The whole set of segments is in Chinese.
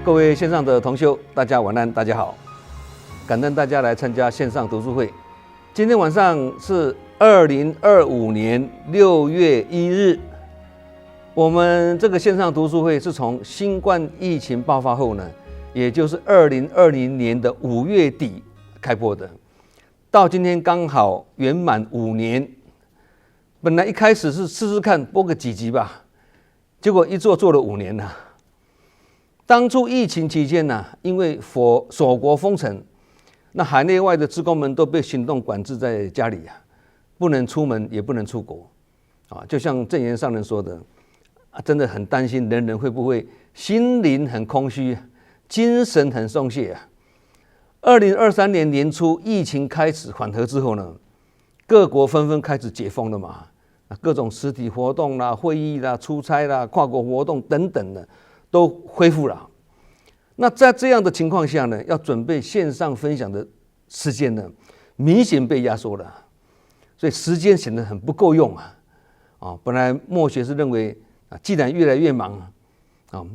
各位线上的同修，大家晚安，大家好，感恩大家来参加线上读书会。今天晚上是2025年6月1日，我们这个线上读书会是从新冠疫情爆发后呢，也就是2020年的5月底开播的，到今天刚好圆满5年。本来一开始是试试看播个几集吧，结果一做了5年了。当初疫情期间呢，因为锁国封城，那海内外的志工们都被行动管制在家里啊，不能出门也不能出国啊。就像证严上人说的真的很担心人会不会心灵很空虚，精神很松懈啊。2023年年初疫情开始缓和之后呢，各国纷纷开始解封了嘛，各种实体活动啦、会议啦、出差啦、跨国活动等等的都恢复了。那在这样的情况下呢，要准备线上分享的时间呢，明顯被压缩了，所以时间显得很不够用啊。本来默学是认为既然越来越忙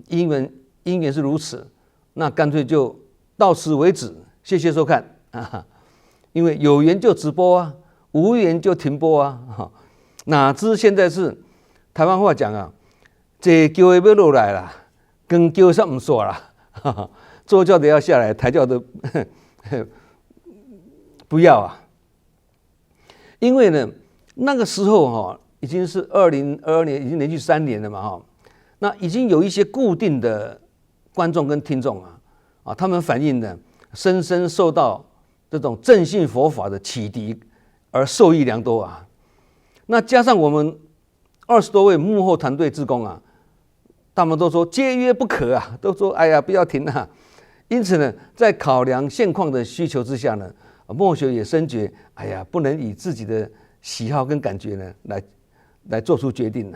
因缘是如此，那干脆就到此为止，谢谢收看因为有缘就直播啊，无缘就停播啊。哪知现在是台湾话讲这叫的要落来了，跟叫上不说了。坐教的要下来，抬轿的不要因为呢，那个时候已经是2022年，已经连续3年了嘛那已经有一些固定的观众跟听众他们反映呢，深深受到这种正信佛法的启迪而受益良多那加上我们20多位幕后团队志工他们都说节约不可都说哎呀不要停因此呢，在考量现况的需求之下呢，默学也深觉哎呀不能以自己的喜好跟感觉呢来做出决定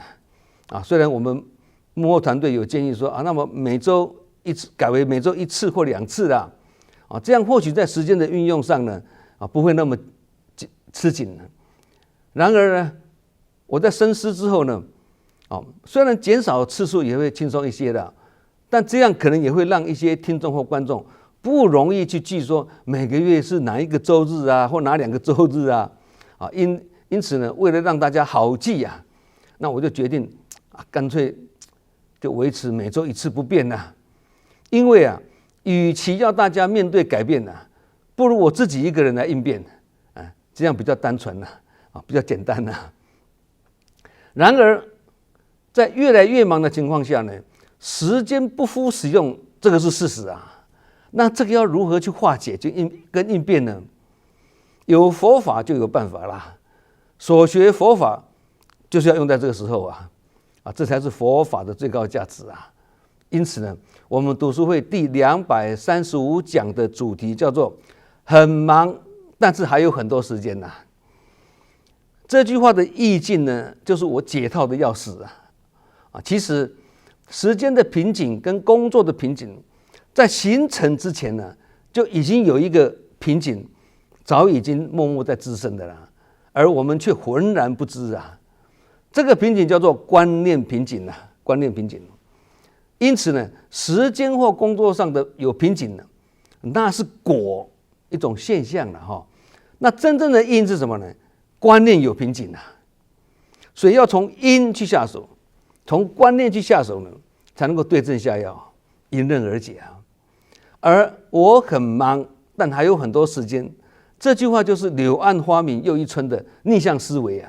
虽然我们幕后团队有建议说那么每周一次改为每周1次或2次这样或许在时间的运用上呢不会那么吃紧然而呢，我在深思之后呢虽然减少次数也会轻松一些的，但这样可能也会让一些听众或观众不容易去记说每个月是哪一个周日或哪2个周日因此呢，为了让大家好记那我就决定干脆就维持每周1次不变因为与其要大家面对改变不如我自己一个人来应变这样比较单纯比较简单然而在越来越忙的情况下呢，时间不敷使用，这个是事实那这个要如何去化解跟应变呢？有佛法就有办法啦，所学佛法就是要用在这个时候这才是佛法的最高价值因此呢，我们读书会第235讲的主题叫做很忙，但是还有很多时间这句话的意境呢，就是我解套的钥匙其实时间的瓶颈跟工作的瓶颈在形成之前呢，就已经有一个瓶颈早已经默默在滋生的了，而我们却浑然不知这个瓶颈叫做观念瓶颈观念瓶颈。因此呢，时间或工作上的有瓶颈那是果，一种现象了那真正的因是什么呢？观念有瓶颈所以要从因去下手，从观念去下手呢，才能够对症下药，迎刃而解而我很忙，但还有很多时间，这句话就是柳暗花明又一村的逆向思维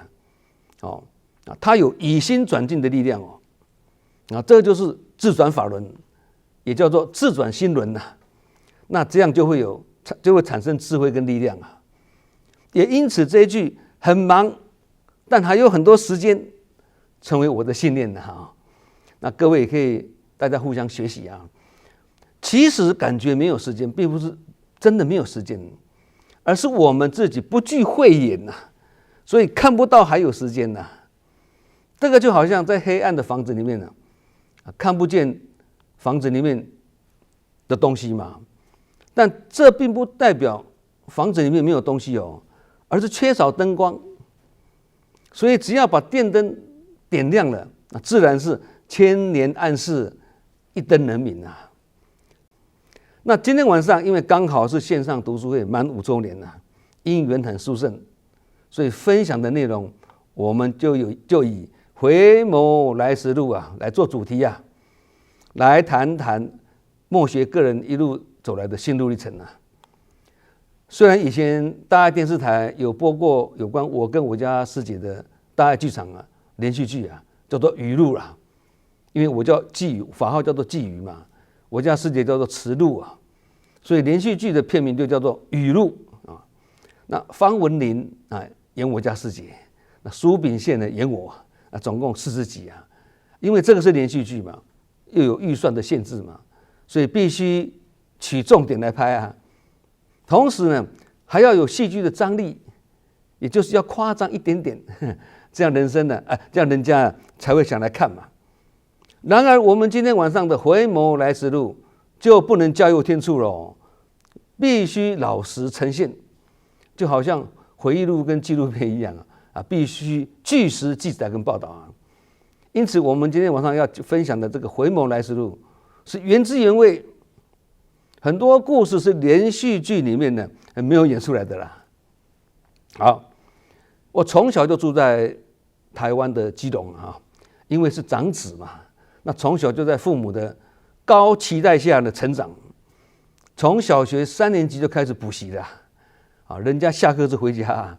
它有以心转境的力量这就是自转法轮，也叫做自转心轮那这样就会产生智慧跟力量也因此这一句很忙，但还有很多时间，成为我的信念那各位也可以大家互相学习其实感觉没有时间，并不是真的没有时间，而是我们自己不具慧眼所以看不到还有时间这个就好像在黑暗的房子里面看不见房子里面的东西嘛，但这并不代表房子里面没有东西而是缺少灯光。所以只要把电灯点亮了，那自然是千年暗室一灯能明那今天晚上因为刚好是线上读书会满5周年了，因缘很殊胜，所以分享的内容我们就以回眸来时路来做主题来谈谈默学个人一路走来的心路历程虽然以前大爱电视台有播过有关我跟我家师姐的大爱剧场连续剧叫做语录因为我叫季语，法号叫做季语嘛，我家师姐叫做慈录所以连续剧的片名就叫做语录那方文琳演我家师姐，那苏秉宪呢演我总共40集因为这个是连续剧嘛，又有预算的限制嘛，所以必须取重点来拍同时呢还要有戏剧的张力，也就是要夸张一点点，这样人生呢这样人家才会想来看嘛。然而我们今天晚上的回眸来时路就不能加油添醋了必须老实呈现，就好像回忆录跟纪录片一样必须据实记载跟报道因此我们今天晚上要分享的这个回眸来时路是原汁原味，很多故事是连续剧里面呢没有演出来的啦。好，我从小就住在台湾的基隆因为是长子嘛，那从小就在父母的高期待下的成长，从小学3年级就开始补习了人家下课就回家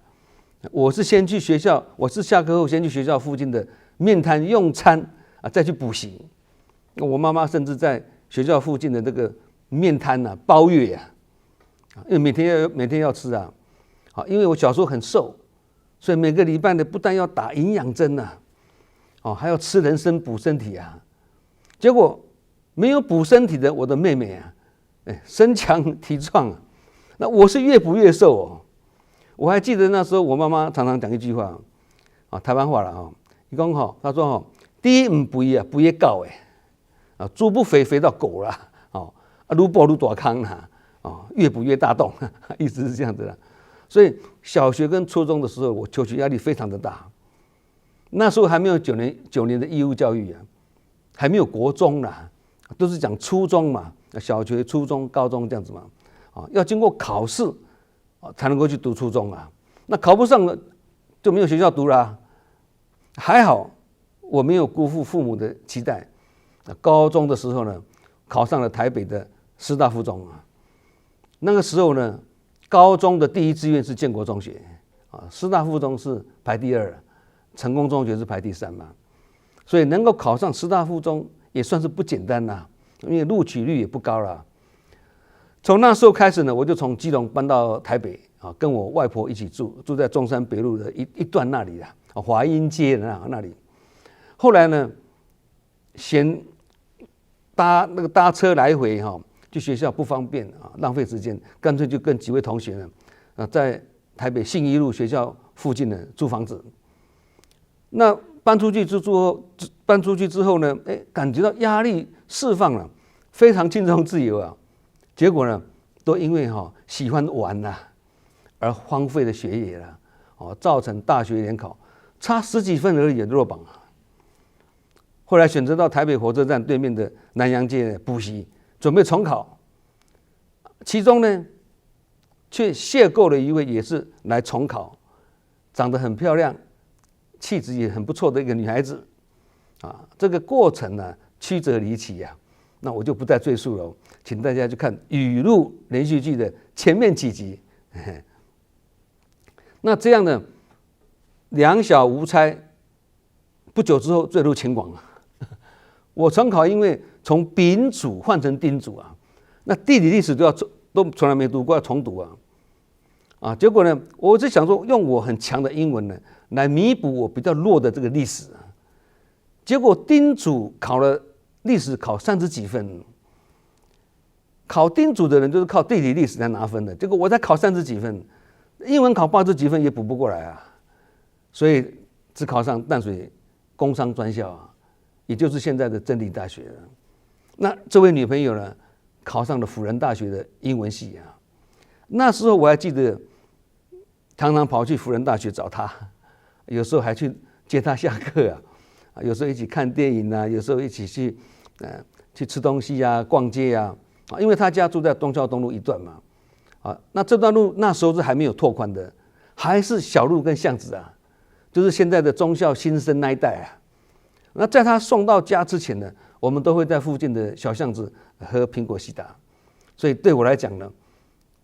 我是先去学校，我是下课后先去学校附近的面摊用餐再去补习。我妈妈甚至在学校附近的这个面摊包月因为每天要吃因为我小时候很瘦，所以每个礼拜呢不但要打营养针还要吃人参补身体结果没有补身体的我的妹妹身强体壮那我是越补越瘦我还记得那时候我妈妈常常讲一句话台湾话啦她说第一不肥不会狗猪不肥肥到狗啦愈补愈大康啦越补越大洞意思是这样子啦。所以小学跟初中的时候我求学压力非常的大，那时候还没有9年的义务教育还没有国中啦，都是讲初中嘛，小学初中高中这样子嘛要经过考试才能够去读初中那考不上了就没有学校读啦还好我没有辜负父母的期待，高中的时候呢考上了台北的师大附中那个时候呢高中的第1志愿是建国中学师大附中是排第2，成功中学是排第3嘛，所以能够考上师大附中也算是不简单因为录取率也不高啦。从那时候开始呢，我就从基隆搬到台北跟我外婆一起住在中山北路的一段那里华阴街的那里。后来呢，嫌搭车来回去学校不方便浪费时间，干脆就跟几位同学呢在台北信义路学校附近呢租房子。那搬出去之后呢，感觉到压力释放了，非常轻松自由结果呢，都因为喜欢玩而荒废了学业造成大学联考差10几分而已落榜后来选择到台北火车站对面的南洋街补习，准备重考。其中呢，却邂逅了一位也是来重考，长得很漂亮，气质也很不错的一个女孩子这个过程呢曲折离奇那我就不再赘述了，请大家去看语录连续剧的前面几集。那这样呢，两小无猜，不久之后坠入情网我重考，因为从丙组换成丁组那地理历史都从来没读过，要重读结果呢，我就想说用我很强的英文呢来弥补我比较弱的这个历史结果丁组考了历史考30几分，考丁组的人就是靠地理历史来拿分的，结果我才考30几分，英文考80几分也补不过来所以只考上淡水工商专校也就是现在的真理大学了。那这位女朋友呢，考上了辅仁大学的英文系那时候我还记得，常常跑去辅仁大学找她，有时候还去接她下课有时候一起看电影有时候一起去吃东西逛街因为他家住在忠孝东路一段嘛，那这段路那时候是还没有拓宽的，还是小路跟巷子啊，就是现在的忠孝新生那一带啊。那在他送到家之前呢，我们都会在附近的小巷子喝苹果西打，所以对我来讲呢，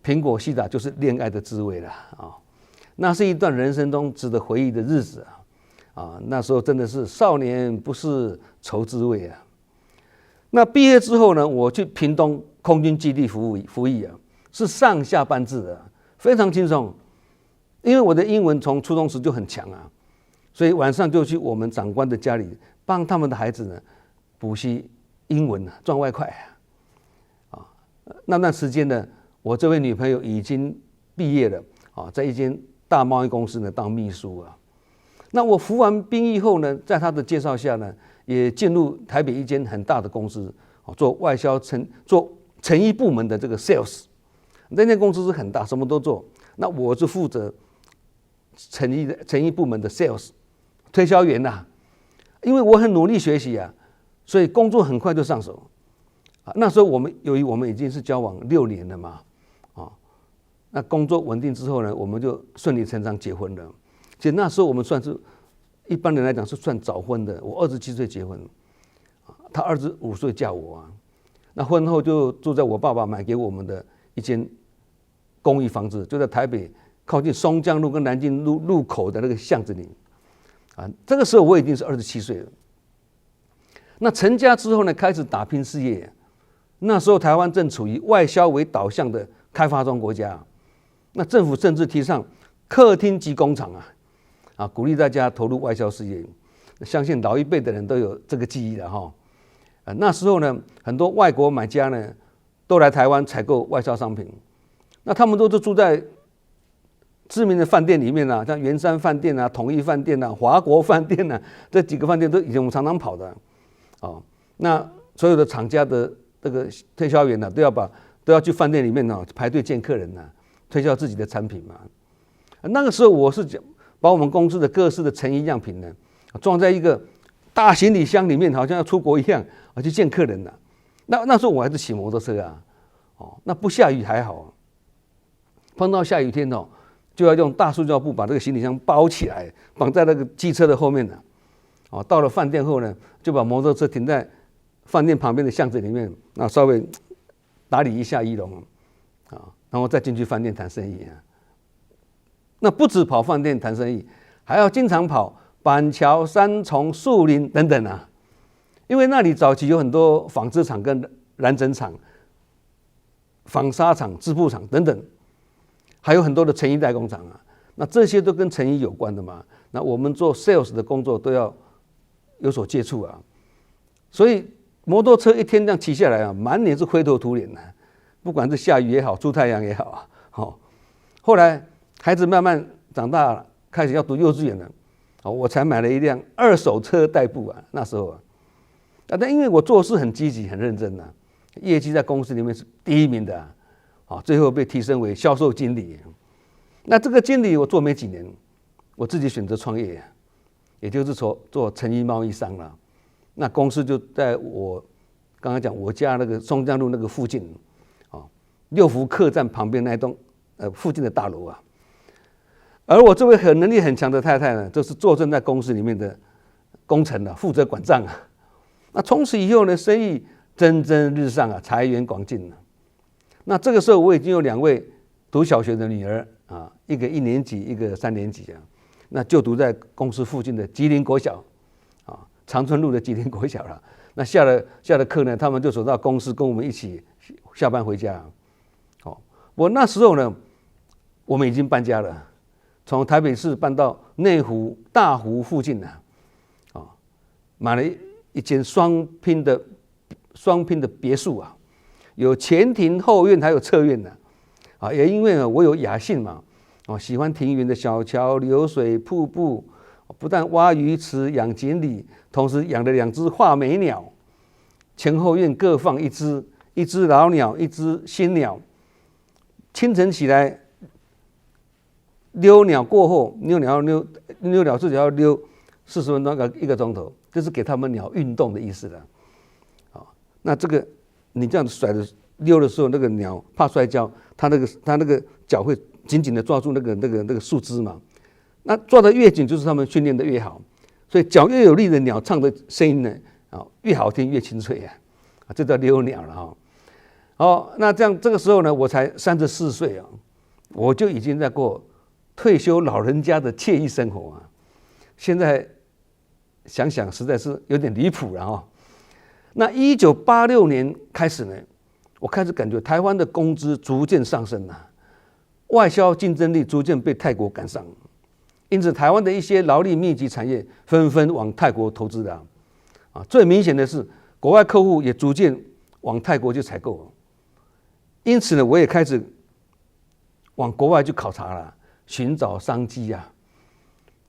苹果西打就是恋爱的滋味了啊。那是一段人生中值得回忆的日子啊，那时候真的是少年不识愁滋味啊。那毕业之后呢，我去屏东空军基地服役啊，是上下班制的，非常轻松。因为我的英文从初中时就很强啊，所以晚上就去我们长官的家里帮他们的孩子呢补习英文啊，赚外快啊。那段时间呢，我这位女朋友已经毕业了啊，在一间大贸易公司呢当秘书啊。那我服完兵役后呢，在她的介绍下呢，也进入台北一间很大的公司，做外销做成衣部门的这个 sales。那间公司是很大，什么都做。那我是负责成衣部门的 sales 推销员呐。因为我很努力学习啊，所以工作很快就上手。那时候由于我们已经是交往6年了嘛，那工作稳定之后呢，我们就顺理成章结婚了。其实那时候我们算是一般人来讲是算早婚的，我27岁结婚，他25岁嫁我啊。那婚后就住在我爸爸买给我们的一间公寓房子，就在台北靠近松江路跟南京路路口的那个巷子里这个时候我已经是27岁了。那成家之后呢，开始打拼事业。那时候台湾正处于外销为导向的开发中国家，那政府甚至提倡客厅及工厂鼓励大家投入外销事业。相信老一辈的人都有这个记忆了哈。那时候呢，很多外国买家呢都来台湾采购外销商品，那他们都是住在知名的饭店里面像圆山饭店统一饭店华国饭店这几个饭店都以前我们常常跑的那所有的厂家的这个推销员都要去饭店里面排队见客人推销自己的产品嘛。那个时候我是把我们公司的各式的成衣样品呢装在一个大行李箱里面，好像要出国一样去见客人那时候我还是骑摩托车那不下雨还好，碰到下雨天就要用大塑胶布把这个行李箱包起来，绑在那个机车的后面到了饭店后呢，就把摩托车停在饭店旁边的巷子里面，稍微打理一下仪容然后再进去饭店谈生意那不止跑饭店谈生意，还要经常跑板桥、三重、树林等等因为那里早期有很多纺织厂跟染整厂、纺纱厂、织布厂等等，还有很多的成衣代工厂那这些都跟成衣有关的嘛。那我们做 sales 的工作都要有所接触所以摩托车一天这样骑下来满脸是灰头土脸不管是下雨也好，出太阳也好后来孩子慢慢长大了，开始要读幼稚园了我才买了一辆2手车代步那时候但因为我做事很积极很认真业绩在公司里面是第1名的最后被提升为销售经理。那这个经理我做没几年，我自己选择创业也就是做成衣贸易商了。那公司就在我刚才讲我家那个松江路那个附近六福客栈旁边那一栋附近的大楼而我这位能力很强的太太呢，就是坐镇在公司里面的工程负责管账那从此以后呢，生意蒸蒸日上财源广进那这个时候我已经有2位读小学的女儿一个1年级，一个3年级那就读在公司附近的吉林国小长春路的吉林国小了。那下了课呢，他们就走到公司跟我们一起下班回家我那时候呢，我们已经搬家了，从台北市搬到内湖大湖附近买了一间双拼的别墅有前庭后院还有侧院也因为我有雅兴嘛喜欢庭园的小桥流水瀑布，不但挖鱼池养锦鲤，同时养了2只画眉鸟，前后院各放一只老鸟，一只新鸟。清晨起来溜鸟过后，溜鸟自己要溜40分钟1个钟头，这是给他们鸟运动的意思了那这个你这样子甩着溜的时候，那个鸟怕摔跤，它那个脚会紧紧的抓住那个树枝嘛。那抓得越紧，就是他们训练的越好。所以脚越有力的鸟，唱的声音呢，越好听越清脆啊，这叫溜鸟了哈。好，那这个时候呢，我才34岁啊，我就已经在过退休老人家的惬意生活啊。现在想想实在是有点离谱了哈。那1986年开始呢，我开始感觉台湾的工资逐渐上升了，外销竞争力逐渐被泰国赶上，因此台湾的一些劳力密集产业纷纷往泰国投资了啊。最明显的是，国外客户也逐渐往泰国去采购，因此呢，我也开始往国外去考察了，寻找商机啊。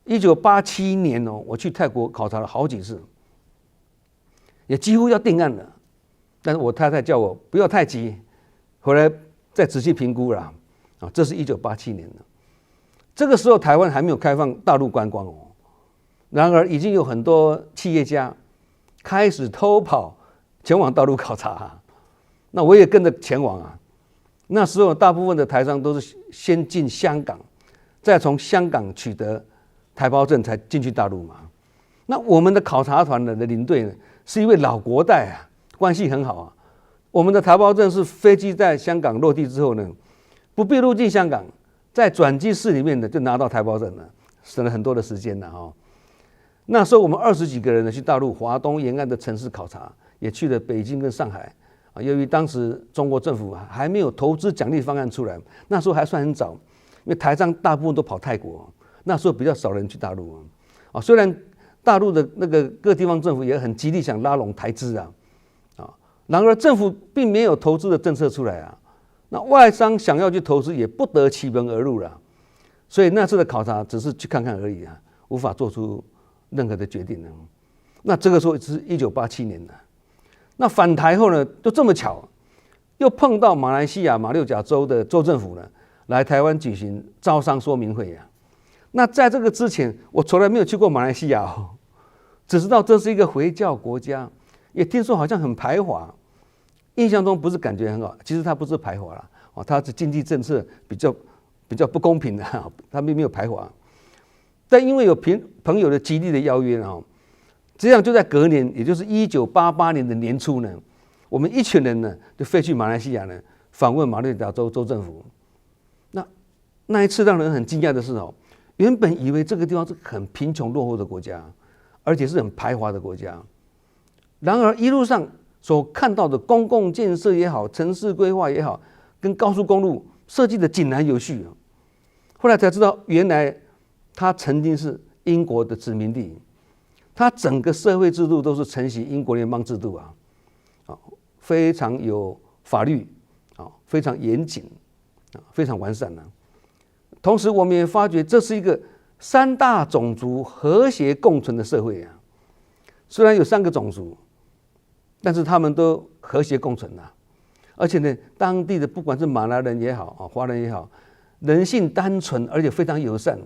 1987年哦，我去泰国考察了好几次，也几乎要定案了，但是我太太叫我不要太急，回来再仔细评估了啊。这是1987年了，这个时候台湾还没有开放大陆观光哦，然而已经有很多企业家开始偷跑前往大陆考察啊，那我也跟着前往啊。那时候大部分的台商都是先进香港，再从香港取得台胞证才进去大陆嘛。那我们的考察团的领队呢，是一位老国代啊，关系很好啊。我们的台胞证是飞机在香港落地之后呢，不必入境香港，在转机室里面呢就拿到台胞证了，省了很多的时间了哈。那时候我们20几个人呢去大陆华东沿岸的城市考察，也去了北京跟上海啊。由于当时中国政府还没有投资奖励方案出来，那时候还算很早，因为台商大部分都跑泰国，那时候比较少人去大陆啊。虽然大陆的那个各地方政府也很极力想拉拢台资啊，然而政府并没有投资的政策出来啊。那外商想要去投资也不得其门而入了，所以那次的考察只是去看看而已啊，无法做出任何的决定。那这个时候是1987年了。那返台后呢，就这么巧，又碰到马来西亚马六甲州的州政府呢来台湾举行招商说明会啊。那在这个之前，我从来没有去过马来西亚哦，只知道这是一个回教国家，也听说好像很排华，印象中不是感觉很好。其实它不是排华啦，它是经济政策比较不公平的，它并没有排华。但因为有朋友的极力的邀约啊，这样就在隔年，也就是1988年的年初呢，我们一群人呢就飞去马来西亚呢访问马六甲州州政府。那一次让人很惊讶的是哦，原本以为这个地方是很贫穷落后的国家，而且是很排华的国家，然而一路上所看到的公共建设也好，城市规划也好，跟高速公路设计的井然有序。后来才知道，原来它曾经是英国的殖民地，它整个社会制度都是承袭英国联邦制度啊，非常有法律啊，非常严谨啊，非常完善啊。同时，我们也发觉这是一个3大种族和谐共存的社会啊。虽然有3个种族，但是他们都和谐共存啊。而且呢，当地的不管是马来人也好，华人也好，人性单纯而且非常友善。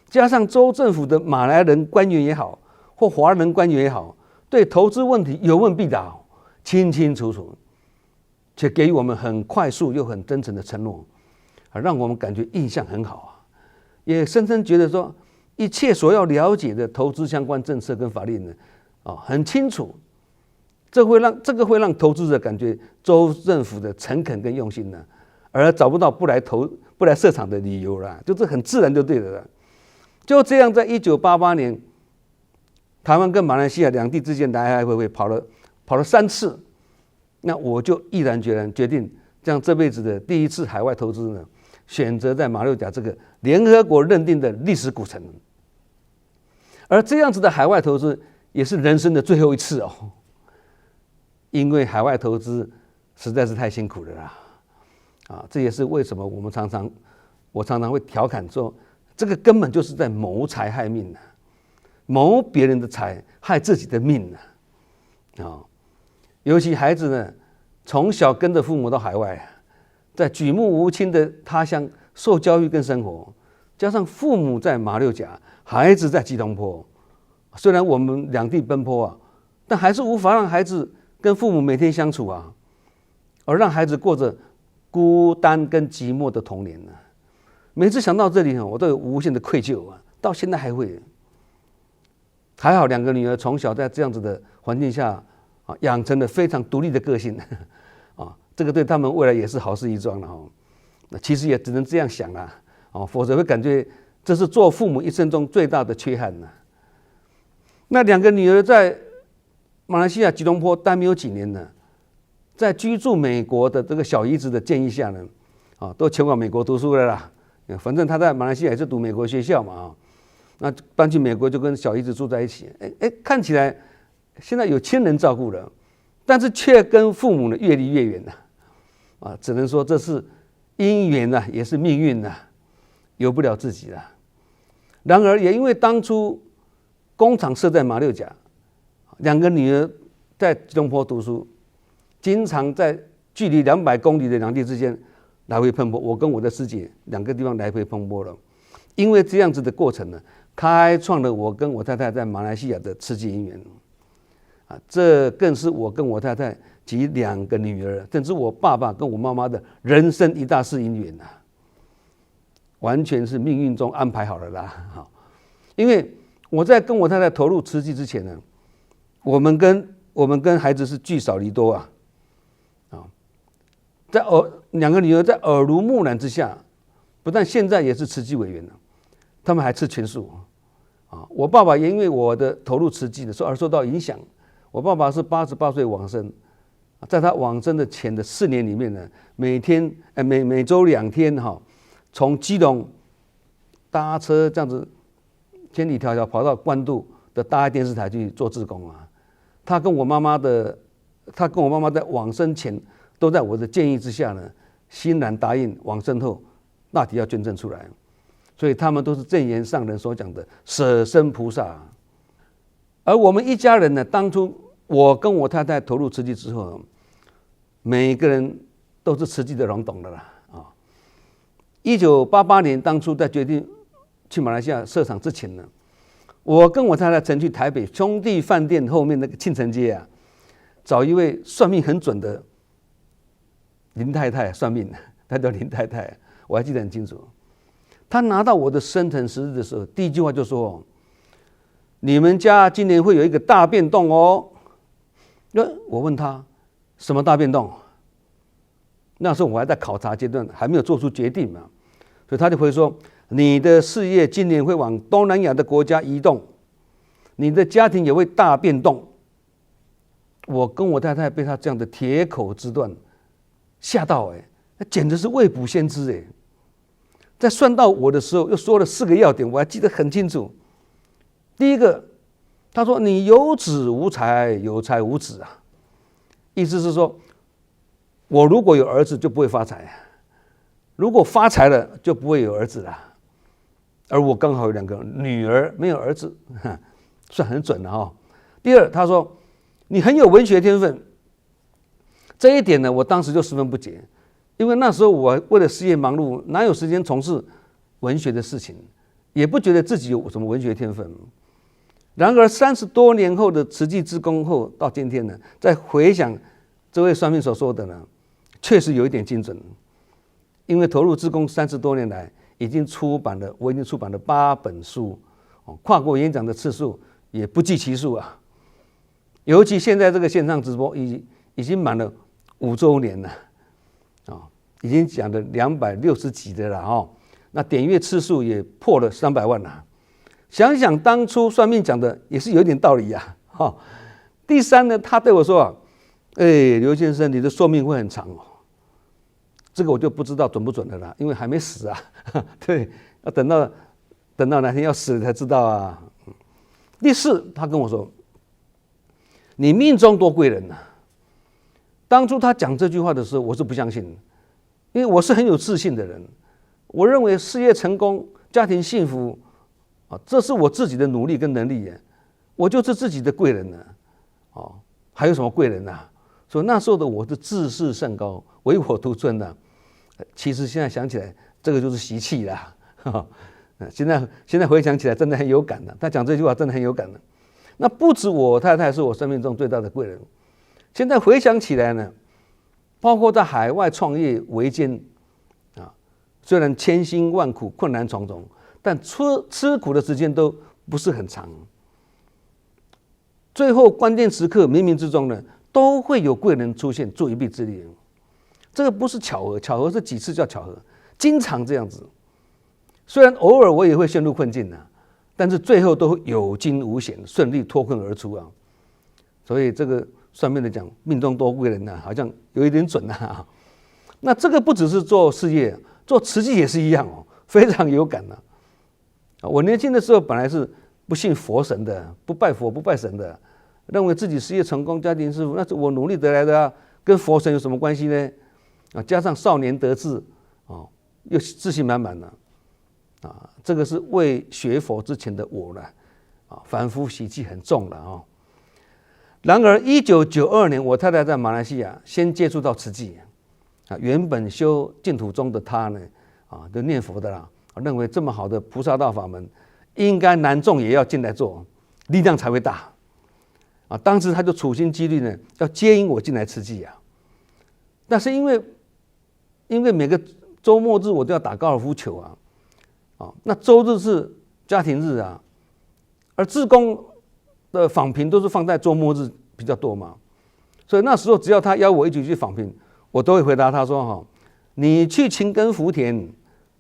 加上州政府的马来人官员也好，或华人官员也好，对投资问题有问必答，清清楚楚，且给予我们很快速又很真诚的承诺。让我们感觉印象很好啊，也深深觉得说，一切所要了解的投资相关政策跟法律呢，很清楚，这个会让投资者感觉州政府的诚恳跟用心呢，而找不到不来设厂的理由啦，就是很自然就对了啦。就这样，在1988年，台湾跟马来西亚两地之间来来回回跑了3次，那我就毅然决然决定，将这辈子的第一次海外投资呢，选择在马六甲这个联合国认定的历史古城。而这样子的海外投资也是人生的最后一次哦，因为海外投资实在是太辛苦了啦，这也是为什么我常常会调侃说，这个根本就是在谋财害命啊，谋别人的财，害自己的命啊。尤其孩子呢，从小跟着父母到海外，在举目无亲的他乡受教育跟生活，加上父母在马六甲，孩子在吉隆坡，虽然我们两地奔波啊，但还是无法让孩子跟父母每天相处啊。而让孩子过着孤单跟寂寞的童年呢。每次想到这里，我都有无限的愧疚啊，到现在还会。还好2个女儿从小在这样子的环境下养成了非常独立的个性这个对他们未来也是好事一桩了那其实也只能这样想啦否则会感觉这是做父母一生中最大的缺憾呢。那2个女儿在马来西亚吉隆坡待没有几年呢，在居住美国的这个小姨子的建议下呢，都前往美国读书了啦。反正她在马来西亚也是读美国学校嘛那搬去美国就跟小姨子住在一起。看起来现在有亲人照顾了，但是却跟父母呢越离越远了只能说这是因缘呐，也是命运呐，由不了自己了。然而也因为当初工厂设在马六甲，2个女儿在吉隆坡读书，经常在距离200公里的2地之间来回奔波。我跟我的师姐2个地方来回奔波了，因为这样子的过程呢，开创了我跟我太太在马来西亚的慈济姻缘这更是我跟我太太及2个女儿，甚至我爸爸跟我妈妈的人生一大事姻缘完全是命运中安排好了啦。因为我在跟我太太投入慈济之前呢，我们跟孩子是聚少离多在2个女儿在耳濡目染之下，不但现在也是慈济委员他们还吃全素我爸爸也因为我的投入慈济的时候而受到影响。我爸爸是88岁往生，在他往生的前的4年里面呢，每周2天从基隆搭车这样子千里迢迢跑到关渡的大爱电视台去做志工他跟我妈妈在往生前都在我的建议之下呢，欣然答应往生后大体要捐赠出来。所以他们都是证严上人所讲的舍身菩萨。而我们一家人呢，当初我跟我太太投入慈济之后，每个人都是慈济的龙董的啦1988年当初在决定去马来西亚设厂之前呢，我跟我太太曾去台北兄弟饭店后面那个庆城街找一位算命很准的林太太算命，她叫林太太，我还记得很清楚。她拿到我的生辰时日的时候，第一句话就说：“你们家今年会有一个大变动哦。”我问她什么大变动？那时候我还在考察阶段，还没有做出决定嘛，所以她就会说：“你的事业今年会往东南亚的国家移动，你的家庭也会大变动。”我跟我太太被她这样的铁口直断吓到那简直是未卜先知在算到我的时候，又说了4个要点，我还记得很清楚。第一个，他说：“你有子无财，有财无子意思是说，我如果有儿子就不会发财如果发财了就不会有儿子了。而我刚好有2个女儿，没有儿子，算很准了第二，他说：“你很有文学天分。”这一点呢，我当时就十分不解。因为那时候我为了事业忙碌，哪有时间从事文学的事情，也不觉得自己有什么文学天分。然而30多年后的慈济志工后，到今天呢，再回想这位算命所说的呢，确实有一点精准。因为投入志工30多年来，我已经出版了8本书，跨国演讲的次数也不计其数尤其现在这个线上直播已经满了5周年了。已经讲了260几的了那点阅次数也破了300万了。想想当初算命讲的也是有一点道理第三呢，他对我说刘先生，你的寿命会很长这个我就不知道准不准的啦，因为还没死对，要等到哪天要死了才知道第四，他跟我说：“你命中多贵人当初他讲这句话的时候，我是不相信的。因为我是很有自信的人，我认为事业成功、家庭幸福这是我自己的努力跟能力我就是自己的贵人还有什么贵人所以那时候的我是自视甚高、唯我独尊其实现在想起来，这个就是习气啦现在回想起来，真的很有感他讲这句话真的很有感那不止我太太是我生命中最大的贵人，现在回想起来呢，包括在海外创业维艰啊，虽然千辛万苦、困难重重，但吃苦的时间都不是很长。最后关键时刻，冥冥之中呢，都会有贵人出现，助一臂之力。这个不是巧合，巧合是几次叫巧合，经常这样子。虽然偶尔我也会陷入困境但是最后都有惊无险，顺利脱困而出啊。所以这个算命的讲，命中多贵人好像有一点准那这个不只是做事业，做慈济也是一样非常有感我年轻的时候本来是不信佛神的，不拜佛不拜神的，认为自己事业成功，家庭幸福，那是我努力得来的跟佛神有什么关系呢？加上少年得志又自信满满这个是未学佛之前的我了凡夫习气很重了然而1992年，我太太在马来西亚先接触到慈济原本修净土宗的她呢就念佛的啦，认为这么好的菩萨道法门，应该男众也要进来做，力量才会大当时她就处心积虑呢，要接引我进来慈济但是因为每个周末日我都要打高尔夫球那周日是家庭日而志工的访评都是放在周末日比较多嘛，所以那时候只要他邀我一起去访评，我都会回答他说你去勤耕福田，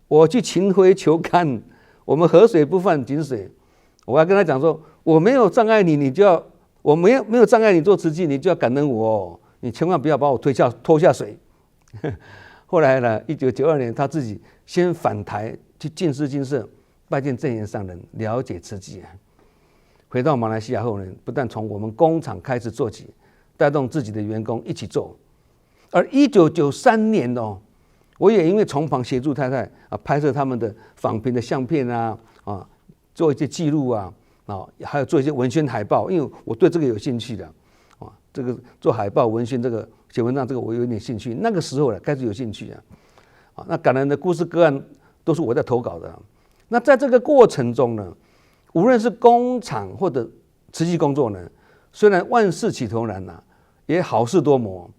我去勤挥球杆，我们河水不犯井水。我要跟他讲说，我没有障碍你，我没有障碍你做慈济，你就要感恩我你千万不要把我拖下水。后来呢，1992年他自己先返台去净思精舍拜见证严上人，了解慈济回到马来西亚后呢，不但从我们工厂开始做起，带动自己的员工一起做。而1993年我也因为从旁协助太太拍摄他们的访评的相片做一些记录还有做一些文宣海报，因为我对这个有兴趣的这个做海报文宣，这个写文章，这个我有点兴趣。那个时候开始有兴趣那感人的故事个案都是我在投稿的那在这个过程中呢，无论是工厂或者慈济工作呢，虽然万事起头难也好事多磨，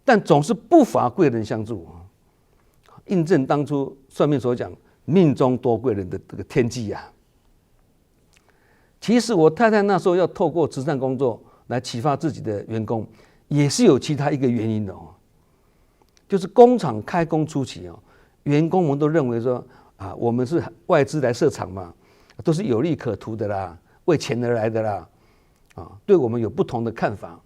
但总是不乏贵人相助印证当初算命所讲命中多贵人的这个天机其实我太太那时候要透过慈善工作来启发自己的员工，也是有其他一个原因的就是工厂开工初期员工们都认为说我们是外资来设厂嘛，都是有利可图的啦，为钱而来的啦对我们有不同的看法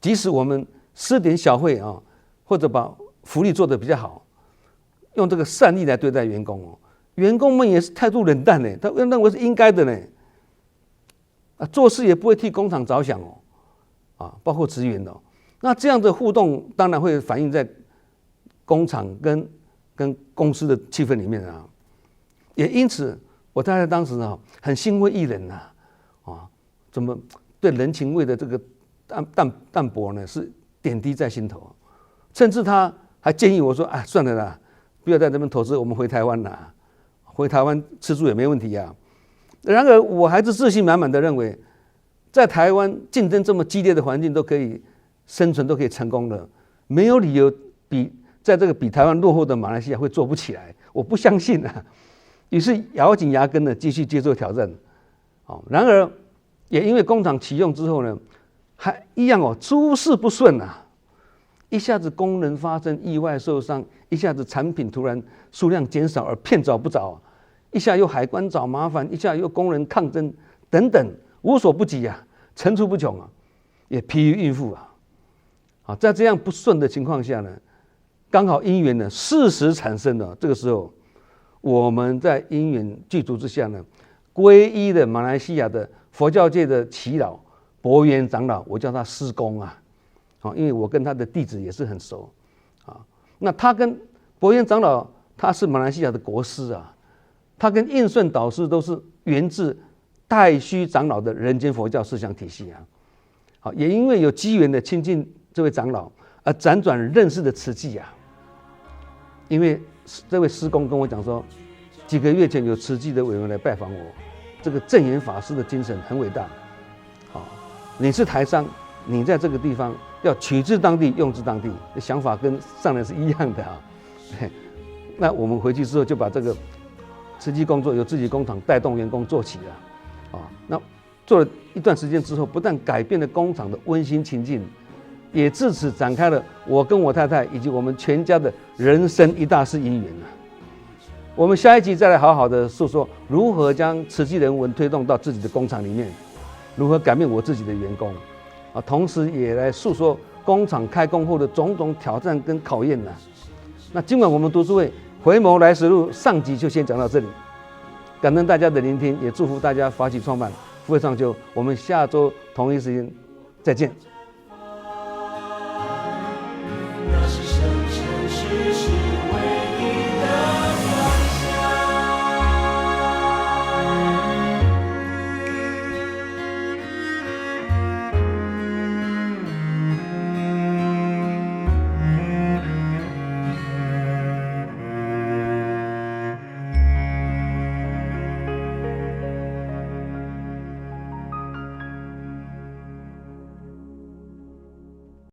即使我们施点小惠或者把福利做得比较好，用这个善意来对待员工员工们也是态度冷淡他认为是应该的呢做事也不会替工厂着想包括职员那这样的互动当然会反映在工厂跟公司的气氛里面也因此我太太当时很欣慰艺人怎么对人情味的这个淡薄呢是点滴在心头甚至他还建议我说算了啦，不要在这边投资，我们回台湾啦，回台湾吃素也没问题然而我还是自信满满的认为，在台湾竞争这么激烈的环境都可以生存，都可以成功的，没有理由在这个比台湾落后的马来西亚会做不起来，我不相信于是咬紧牙根的继续接受挑战然而也因为工厂启用之后呢，还一样诸事不顺一下子工人发生意外受伤，一下子产品突然数量减少而片找不着一下又海关找麻烦，一下又工人抗争等等，无所不及层出不穷也疲于应付在这样不顺的情况下呢，刚好因缘呢适时产生了。这个时候我们在因缘具足之下呢，皈依了马来西亚的佛教界的耆老博元长老，我叫他师公因为我跟他的弟子也是很熟那他跟博元长老他是马来西亚的国师他跟印顺导师都是源自太虚长老的人间佛教思想体系也因为有机缘的亲近这位长老而辗转认识的慈济因为这位师公跟我讲说，几个月前有慈济的委员来拜访我，这个证严法师的精神很伟大你是台商，你在这个地方要取之当地，用之当地，想法跟上人是一样的啊。那我们回去之后就把这个实际工作由自己工厂带动员工做起了，那做了一段时间之后，不但改变了工厂的温馨情境，也自此展开了我跟我太太以及我们全家的人生一大事姻缘啊。我们下一集再来好好的诉说如何将慈济人文推动到自己的工厂里面，如何改变我自己的员工啊，同时也来诉说工厂开工后的种种挑战跟考验啊。那今晚我们读书会回眸来时路上集就先讲到这里，感恩大家的聆听，也祝福大家法喜充满，福慧长久。我们下周同一时间再见。